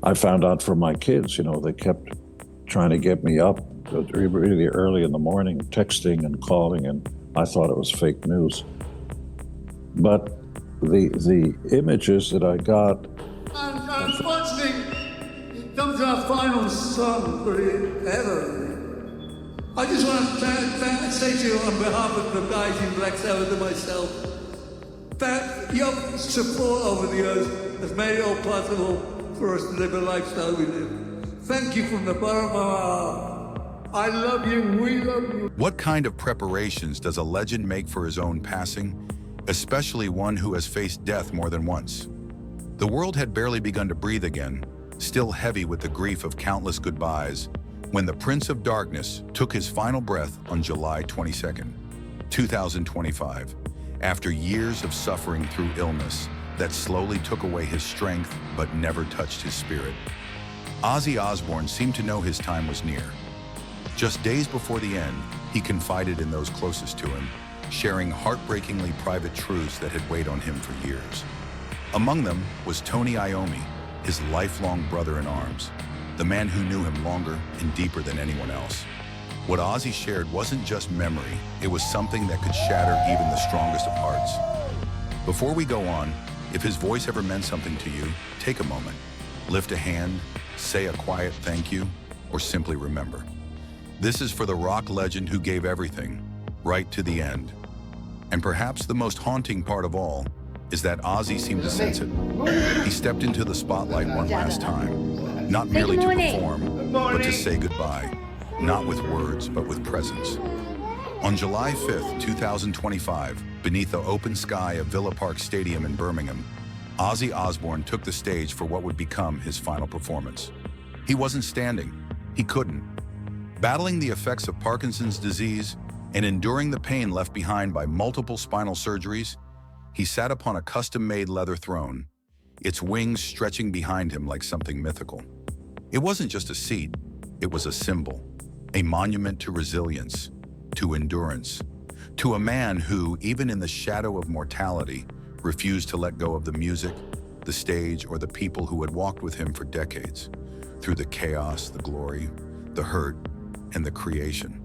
I found out from my kids, they kept trying to get me up really early in the morning, texting and calling, and I thought it was fake news. But the images that I got. And unfortunately, it comes to our final song for it ever. I just want to say to you on behalf of the guys in Black Sabbath and myself, that your support over the years has made it all possible for us to live a lifestyle we live. Thank you from the bottom of our heart. I love you, we love you. What kind of preparations does a legend make for his own passing, especially one who has faced death more than once? The world had barely begun to breathe again, still heavy with the grief of countless goodbyes, when the Prince of Darkness took his final breath on July 22nd, 2025, after years of suffering through illness that slowly took away his strength but never touched his spirit. Ozzy Osbourne seemed to know his time was near. Just days before the end, he confided in those closest to him, sharing heartbreakingly private truths that had weighed on him for years. Among them was Tony Iommi, his lifelong brother in arms, the man who knew him longer and deeper than anyone else. What Ozzy shared wasn't just memory, it was something that could shatter even the strongest of hearts. Before we go on, if his voice ever meant something to you, take a moment, lift a hand, say a quiet thank you, or simply remember. This is for the rock legend who gave everything, right to the end. And perhaps the most haunting part of all is that Ozzy seemed to sense it. He stepped into the spotlight one last time, not merely to perform, but to say goodbye, not with words, but with presence. On July 5th, 2025, beneath the open sky of Villa Park Stadium in Birmingham, Ozzy Osbourne took the stage for what would become his final performance. He wasn't standing, he couldn't. Battling the effects of Parkinson's disease and enduring the pain left behind by multiple spinal surgeries, he sat upon a custom-made leather throne, its wings stretching behind him like something mythical. It wasn't just a seat, it was a symbol, a monument to resilience, to endurance, to a man who, even in the shadow of mortality, refused to let go of the music, the stage, or the people who had walked with him for decades, through the chaos, the glory, the hurt, and the creation.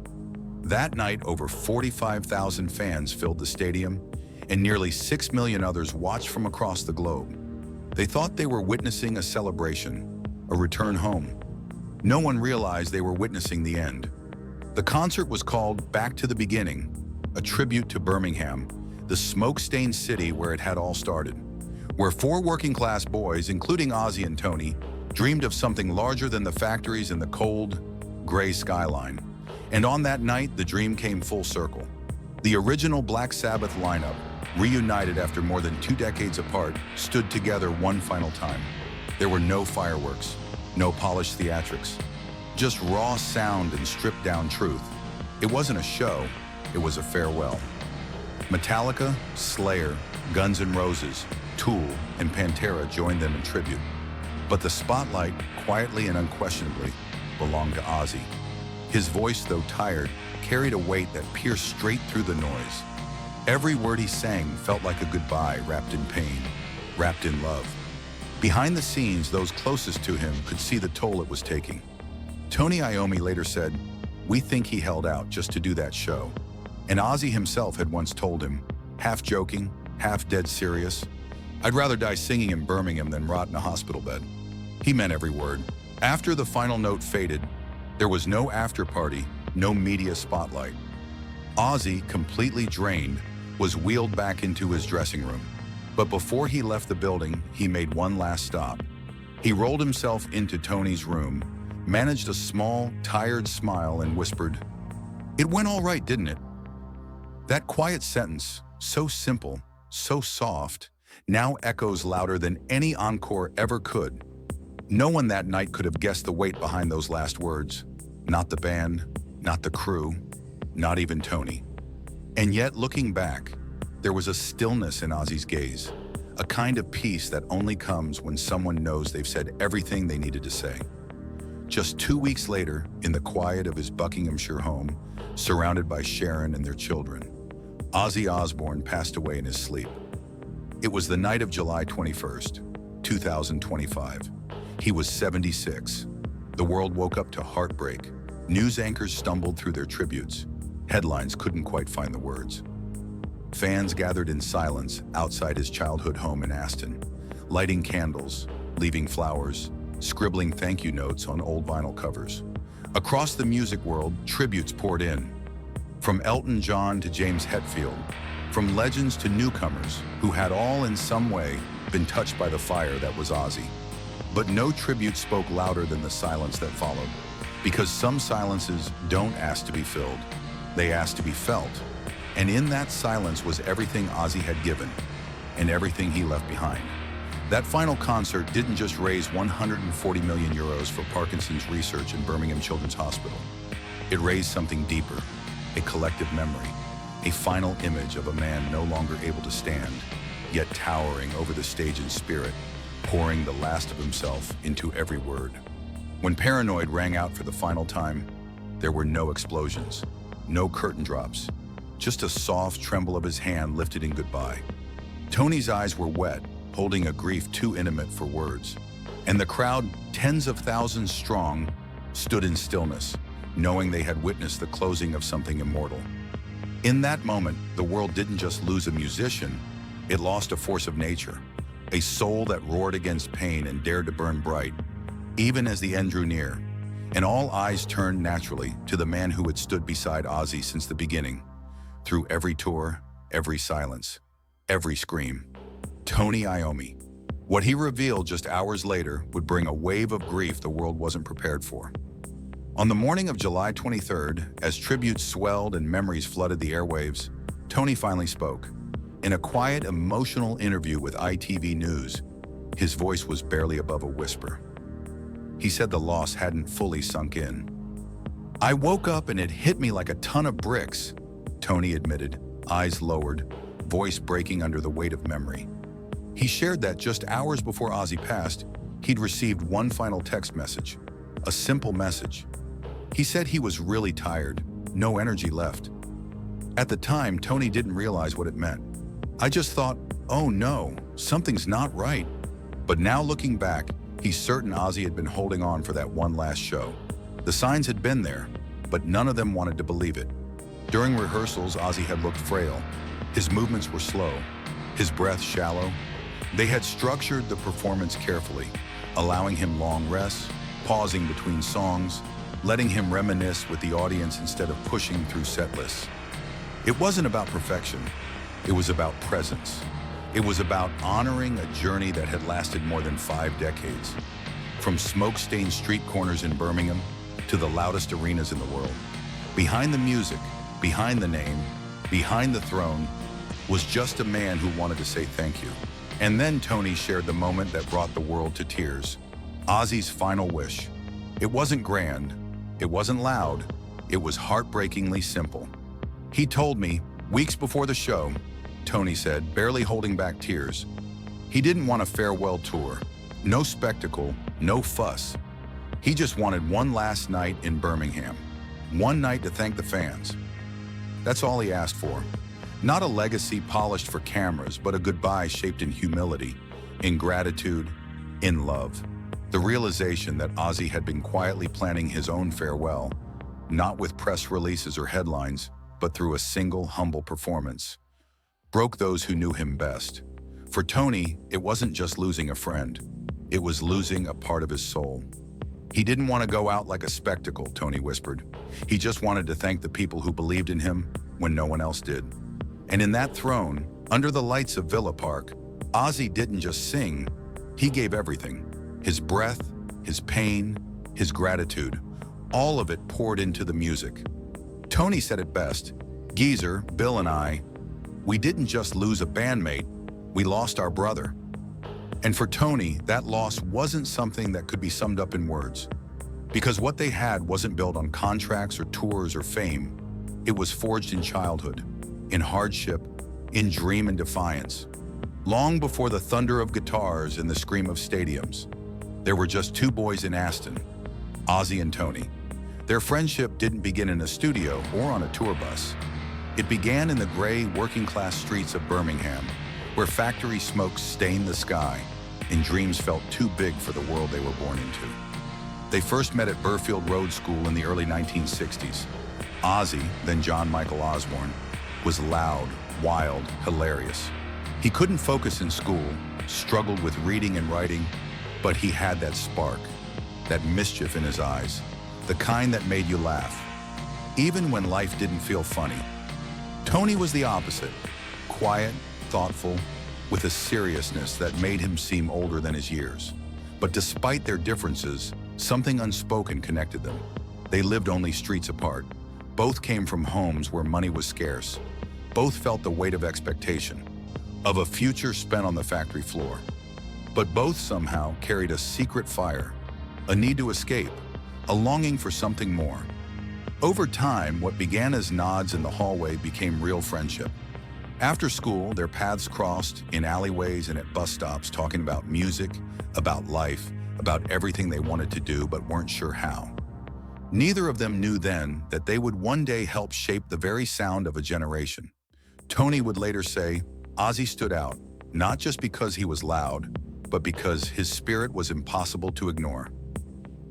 That night, over 45,000 fans filled the stadium, and nearly 6 million others watched from across the globe. They thought they were witnessing a celebration, a return home. No one realized they were witnessing the end. The concert was called Back to the Beginning, a tribute to Birmingham, the smoke-stained city where it had all started, where 4 working-class boys, including Ozzy and Tony, dreamed of something larger than the factories and the cold, gray skyline. And on that night, the dream came full circle. The original Black Sabbath lineup, reunited after more than 2 decades apart, stood together one final time. There were no fireworks, no polished theatrics, just raw sound and stripped-down truth. It wasn't a show, it was a farewell. Metallica, Slayer, Guns N' Roses, Tool, and Pantera joined them in tribute. But the spotlight, quietly and unquestionably, belonged to Ozzy. His voice, though tired, carried a weight that pierced straight through the noise. Every word he sang felt like a goodbye wrapped in pain, wrapped in love. Behind the scenes, those closest to him could see the toll it was taking. Tony Iommi later said, "We think he held out just to do that show." And Ozzy himself had once told him, half joking, half dead serious, "I'd rather die singing in Birmingham than rot in a hospital bed." He meant every word. After the final note faded, there was no after party, no media spotlight. Ozzy, completely drained, was wheeled back into his dressing room. But before he left the building, he made one last stop. He rolled himself into Tony's room, managed a small, tired smile, and whispered, "It went all right, didn't it?" That quiet sentence, so simple, so soft, now echoes louder than any encore ever could. No one that night could have guessed the weight behind those last words. Not the band, not the crew, not even Tony. And yet, looking back, there was a stillness in Ozzy's gaze, a kind of peace that only comes when someone knows they've said everything they needed to say. Just 2 weeks later, in the quiet of his Buckinghamshire home, surrounded by Sharon and their children, Ozzy Osbourne passed away in his sleep. It was the night of July 21st, 2025. He was 76. The world woke up to heartbreak. News anchors stumbled through their tributes. Headlines couldn't quite find the words. Fans gathered in silence outside his childhood home in Aston, lighting candles, leaving flowers, scribbling thank you notes on old vinyl covers. Across the music world, tributes poured in. From Elton John to James Hetfield, from legends to newcomers who had all in some way been touched by the fire that was Ozzy. But no tribute spoke louder than the silence that followed, because some silences don't ask to be filled, they ask to be felt. And in that silence was everything Ozzy had given, and everything he left behind. That final concert didn't just raise 140 million euros for Parkinson's research in Birmingham Children's Hospital. It raised something deeper, a collective memory, a final image of a man no longer able to stand, yet towering over the stage in spirit, pouring the last of himself into every word. When Paranoid rang out for the final time, there were no explosions, no curtain drops, just a soft tremble of his hand lifted in goodbye. Tony's eyes were wet, holding a grief too intimate for words. And the crowd, tens of thousands strong, stood in stillness, knowing they had witnessed the closing of something immortal. In that moment, the world didn't just lose a musician, it lost a force of nature, a soul that roared against pain and dared to burn bright, even as the end drew near. And all eyes turned naturally to the man who had stood beside Ozzy since the beginning, through every tour, every silence, every scream. Tony Iommi. What he revealed just hours later would bring a wave of grief the world wasn't prepared for. On the morning of July 23rd, as tributes swelled and memories flooded the airwaves, Tony finally spoke. In a quiet, emotional interview with ITV News, his voice was barely above a whisper. He said the loss hadn't fully sunk in. "I woke up and it hit me like a ton of bricks," Tony admitted, eyes lowered, voice breaking under the weight of memory. He shared that just hours before Ozzy passed, he'd received one final text message, a simple message. He said he was really tired, no energy left. At the time, Tony didn't realize what it meant. "I just thought, oh no, something's not right." But now looking back, he's certain Ozzy had been holding on for that one last show. The signs had been there, but none of them wanted to believe it. During rehearsals, Ozzy had looked frail. His movements were slow, his breath shallow. They had structured the performance carefully, allowing him long rests, pausing between songs, letting him reminisce with the audience instead of pushing through set lists. It wasn't about perfection, it was about presence. It was about honoring a journey that had lasted more than 5 decades. From smoke-stained street corners in Birmingham to the loudest arenas in the world. Behind the music, behind the name, behind the throne, was just a man who wanted to say thank you. And then Tony shared the moment that brought the world to tears. Ozzy's final wish. It wasn't grand, it wasn't loud, it was heartbreakingly simple. He told me, weeks before the show, Tony said, barely holding back tears, he didn't want a farewell tour, no spectacle, no fuss. He just wanted one last night in Birmingham, one night to thank the fans. That's all he asked for. Not a legacy polished for cameras, but a goodbye shaped in humility, in gratitude, in love. The realization that Ozzy had been quietly planning his own farewell, not with press releases or headlines, but through a single humble performance, broke those who knew him best. For Tony, it wasn't just losing a friend, it was losing a part of his soul. He didn't want to go out like a spectacle, Tony whispered. He just wanted to thank the people who believed in him when no one else did. And in that throne, under the lights of Villa Park, Ozzy didn't just sing, he gave everything. His breath, his pain, his gratitude, all of it poured into the music. Tony said it best, Geezer, Bill and I, we didn't just lose a bandmate, we lost our brother. And for Tony, that loss wasn't something that could be summed up in words. Because what they had wasn't built on contracts or tours or fame. It was forged in childhood, in hardship, in dream and defiance. Long before the thunder of guitars and the scream of stadiums, there were just 2 boys in Aston, Ozzy and Tony. Their friendship didn't begin in a studio or on a tour bus. It began in the gray, working-class streets of Birmingham, where factory smoke stained the sky, and dreams felt too big for the world they were born into. They first met at Burfield Road School in the early 1960s. Ozzy, then John Michael Osbourne, was loud, wild, hilarious. He couldn't focus in school, struggled with reading and writing, but he had that spark, that mischief in his eyes, the kind that made you laugh, even when life didn't feel funny. Tony was the opposite, quiet, thoughtful, with a seriousness that made him seem older than his years. But despite their differences, something unspoken connected them. They lived only streets apart. Both came from homes where money was scarce. Both felt the weight of expectation, of a future spent on the factory floor. But both somehow carried a secret fire, a need to escape, a longing for something more. Over time, what began as nods in the hallway became real friendship. After school, their paths crossed in alleyways and at bus stops, talking about music, about life, about everything they wanted to do but weren't sure how. Neither of them knew then that they would one day help shape the very sound of a generation. Tony would later say, Ozzy stood out, not just because he was loud, but because his spirit was impossible to ignore.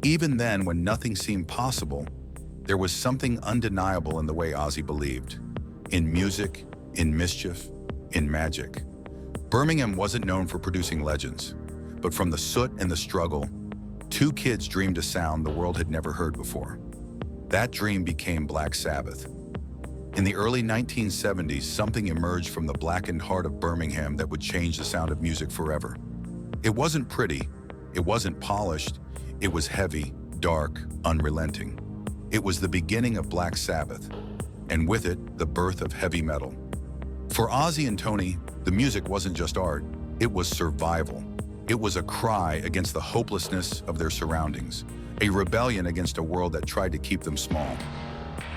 Even then, when nothing seemed possible, there was something undeniable in the way Ozzy believed. In music, in mischief, in magic. Birmingham wasn't known for producing legends, but from the soot and the struggle, two kids dreamed a sound the world had never heard before. That dream became Black Sabbath. In the early 1970s, something emerged from the blackened heart of Birmingham that would change the sound of music forever. It wasn't pretty, it wasn't polished, it was heavy, dark, unrelenting. It was the beginning of Black Sabbath, and with it, the birth of heavy metal. For Ozzy and Tony, the music wasn't just art, it was survival. It was a cry against the hopelessness of their surroundings, a rebellion against a world that tried to keep them small.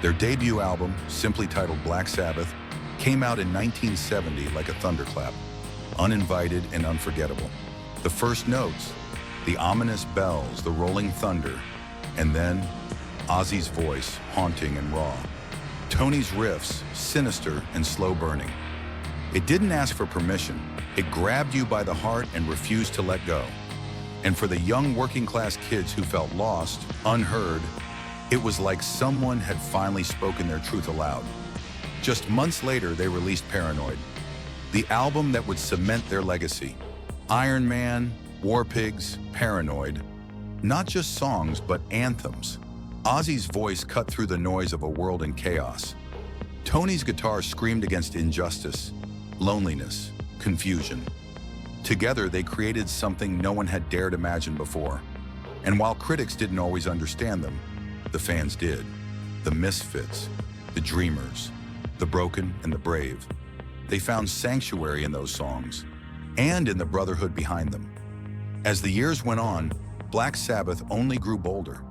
Their debut album, simply titled Black Sabbath, came out in 1970 like a thunderclap, uninvited and unforgettable. The first notes, the ominous bells, the rolling thunder, and then Ozzy's voice, haunting and raw. Tony's riffs, sinister and slow burning. It didn't ask for permission. It grabbed you by the heart and refused to let go. And for the young working class kids who felt lost, unheard, it was like someone had finally spoken their truth aloud. Just months later, they released Paranoid, the album that would cement their legacy. Iron Man, War Pigs, Paranoid. Not just songs, but anthems. Ozzy's voice cut through the noise of a world in chaos. Tony's guitar screamed against injustice, loneliness, confusion. Together, they created something no one had dared imagine before. And while critics didn't always understand them, the fans did. The misfits, the dreamers, the broken and the brave. They found sanctuary in those songs, and in the brotherhood behind them. As the years went on, Black Sabbath only grew bolder.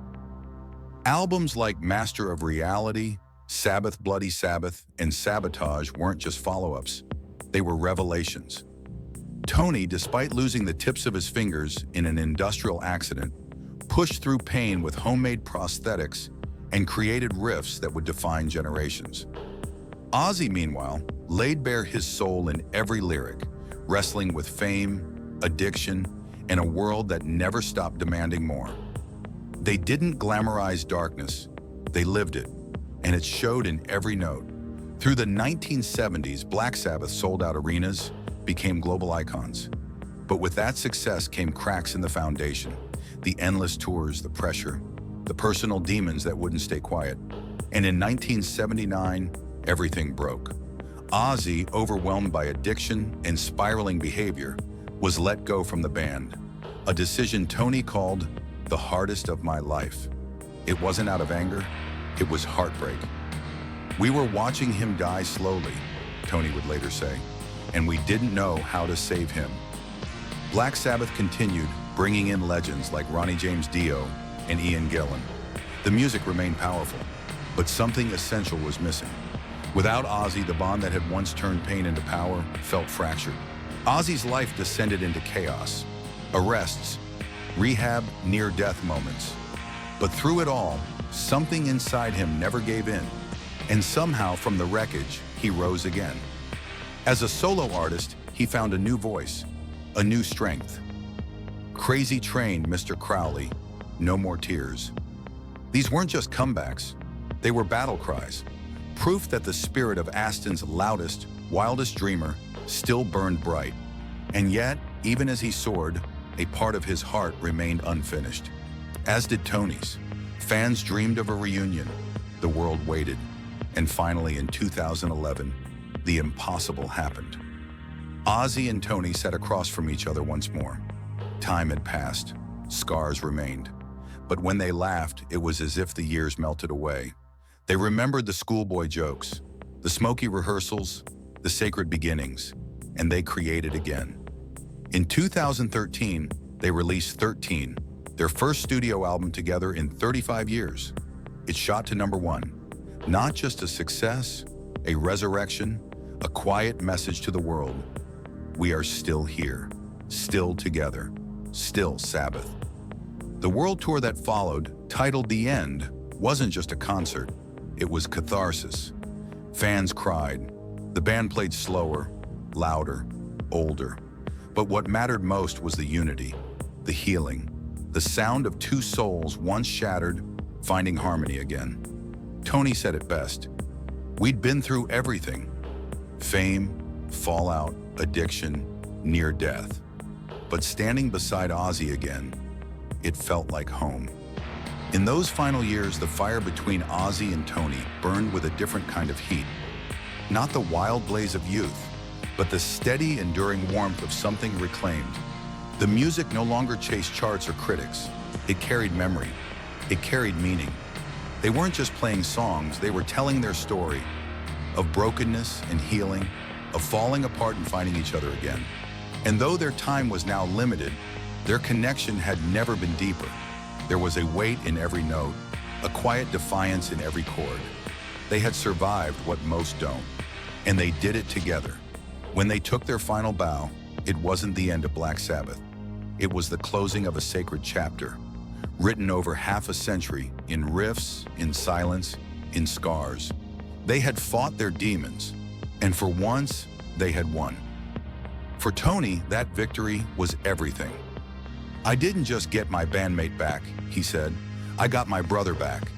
Albums like Master of Reality, Sabbath Bloody Sabbath, and Sabotage weren't just follow-ups. They were revelations. Tony, despite losing the tips of his fingers in an industrial accident, pushed through pain with homemade prosthetics and created riffs that would define generations. Ozzy, meanwhile, laid bare his soul in every lyric, wrestling with fame, addiction, and a world that never stopped demanding more. They didn't glamorize darkness, they lived it, and it showed in every note. Through the 1970s, Black Sabbath sold out arenas, became global icons. But with that success came cracks in the foundation, the endless tours, the pressure, the personal demons that wouldn't stay quiet. And in 1979, everything broke. Ozzy, overwhelmed by addiction and spiraling behavior, was let go from the band, a decision Tony called the hardest of my life. It wasn't out of anger, it was heartbreak. We were watching him die slowly, Tony would later say, and we didn't know how to save him. Black Sabbath continued, bringing in legends like Ronnie James Dio and Ian Gillan. The music remained powerful, but something essential was missing. Without Ozzy, the bond that had once turned pain into power felt fractured. Ozzy's life descended into chaos, arrests, rehab, near-death moments. But through it all, something inside him never gave in, and somehow from the wreckage, he rose again. As a solo artist, he found a new voice, a new strength. Crazy Train, Mr. Crowley, No More Tears. These weren't just comebacks, they were battle cries, proof that the spirit of Aston's loudest, wildest dreamer still burned bright. And yet, even as he soared, a part of his heart remained unfinished. As did Tony's. Fans dreamed of a reunion. The world waited. And finally, in 2011, the impossible happened. Ozzy and Tony sat across from each other once more. Time had passed. Scars remained. But when they laughed, it was as if the years melted away. They remembered the schoolboy jokes, the smoky rehearsals, the sacred beginnings, and they created again. In 2013, they released 13, their first studio album together in 35 years. It shot to #1. Not just a success, a resurrection, a quiet message to the world. We are still here, still together, still Sabbath. The world tour that followed, titled The End, wasn't just a concert. It was catharsis. Fans cried. The band played slower, louder, older. But what mattered most was the unity, the healing, the sound of two souls once shattered, finding harmony again. Tony said it best. We'd been through everything. Fame, fallout, addiction, near death. But standing beside Ozzy again, it felt like home. In those final years, the fire between Ozzy and Tony burned with a different kind of heat. Not the wild blaze of youth, but the steady, enduring warmth of something reclaimed. The music no longer chased charts or critics. It carried memory. It carried meaning. They weren't just playing songs, they were telling their story of brokenness and healing, of falling apart and finding each other again. And though their time was now limited, their connection had never been deeper. There was a weight in every note, a quiet defiance in every chord. They had survived what most don't, and they did it together. When they took their final bow, it wasn't the end of Black Sabbath. It was the closing of a sacred chapter, written over half a century in riffs, in silence, in scars. They had fought their demons, and for once, they had won. For Tony, that victory was everything. I didn't just get my bandmate back, he said. I got my brother back.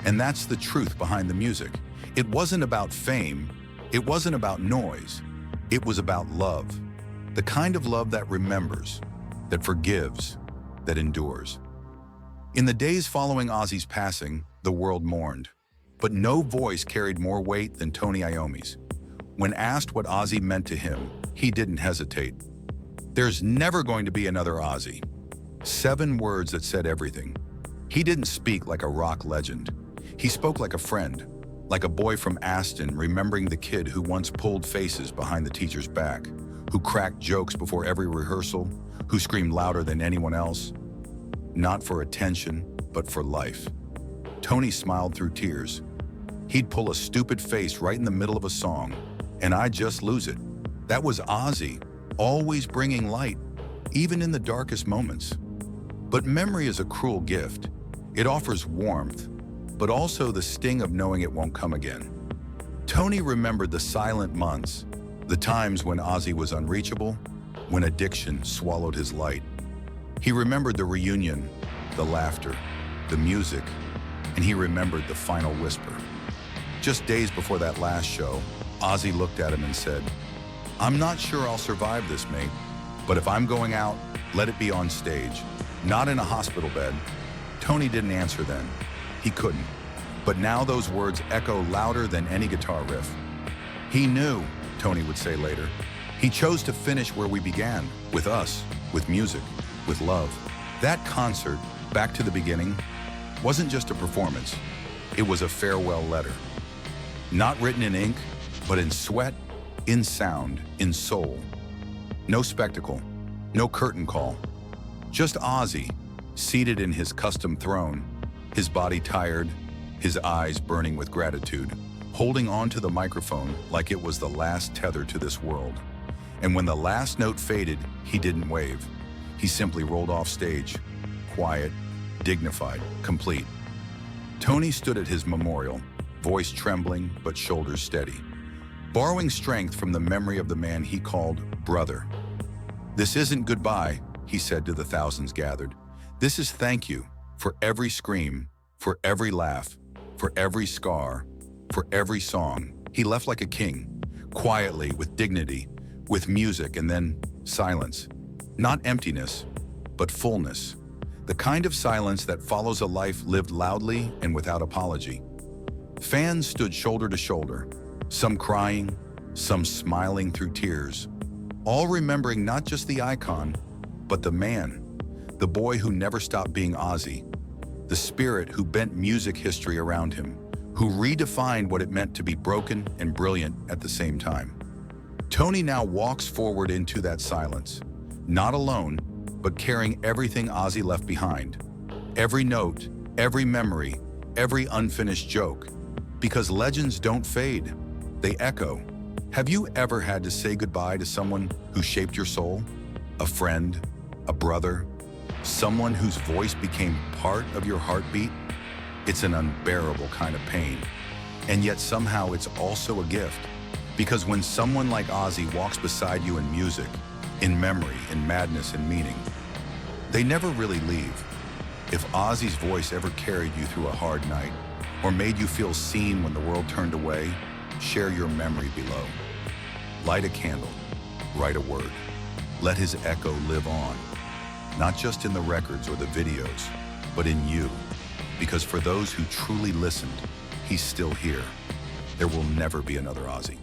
And that's the truth behind the music. It wasn't about fame. It wasn't about noise. It was about love. The kind of love that remembers, that forgives, that endures. In the days following Ozzy's passing, the world mourned. But no voice carried more weight than Tony Iommi's. When asked what Ozzy meant to him, he didn't hesitate. There's never going to be another Ozzy. 7 words that said everything. He didn't speak like a rock legend. He spoke like a friend, like a boy from Aston remembering the kid who once pulled faces behind the teacher's back, who cracked jokes before every rehearsal, who screamed louder than anyone else. Not for attention, but for life. Tony smiled through tears. He'd pull a stupid face right in the middle of a song, and I'd just lose it. That was Ozzy, always bringing light, even in the darkest moments. But memory is a cruel gift. It offers warmth, but also the sting of knowing it won't come again. Tony remembered the silent months, the times when Ozzy was unreachable, when addiction swallowed his light. He remembered the reunion, the laughter, the music, and he remembered the final whisper. Just days before that last show, Ozzy looked at him and said, "I'm not sure I'll survive this, mate, but if I'm going out, let it be on stage, not in a hospital bed." Tony didn't answer then. He couldn't. But now those words echo louder than any guitar riff. He knew, Tony would say later. He chose to finish where we began, with us, with music, with love. That concert, Back to the Beginning, wasn't just a performance. It was a farewell letter. Not written in ink, but in sweat, in sound, in soul. No spectacle, no curtain call. Just Ozzy, seated in his custom throne, his body tired, his eyes burning with gratitude, holding on to the microphone like it was the last tether to this world. And when the last note faded, he didn't wave. He simply rolled off stage, quiet, dignified, complete. Tony stood at his memorial, voice trembling but shoulders steady, borrowing strength from the memory of the man he called brother. This isn't goodbye, he said to the thousands gathered. This is thank you for every scream, for every laugh, for every scar, for every song. He left like a king, quietly, with dignity, with music, and then silence. Not emptiness, but fullness. The kind of silence that follows a life lived loudly and without apology. Fans stood shoulder to shoulder, some crying, some smiling through tears, all remembering not just the icon, but the man, the boy who never stopped being Ozzy, the spirit who bent music history around him, who redefined what it meant to be broken and brilliant at the same time. Tony now walks forward into that silence, not alone, but carrying everything Ozzy left behind. Every note, every memory, every unfinished joke. Because legends don't fade, they echo. Have you ever had to say goodbye to someone who shaped your soul? A friend, a brother, someone whose voice became part of your heartbeat? It's an unbearable kind of pain. And yet somehow it's also a gift. Because when someone like Ozzy walks beside you in music, in memory, in madness, in meaning, they never really leave. If Ozzy's voice ever carried you through a hard night, or made you feel seen when the world turned away, share your memory below. Light a candle, write a word. Let his echo live on, not just in the records or the videos, but in you. Because for those who truly listened, he's still here. There will never be another Ozzy.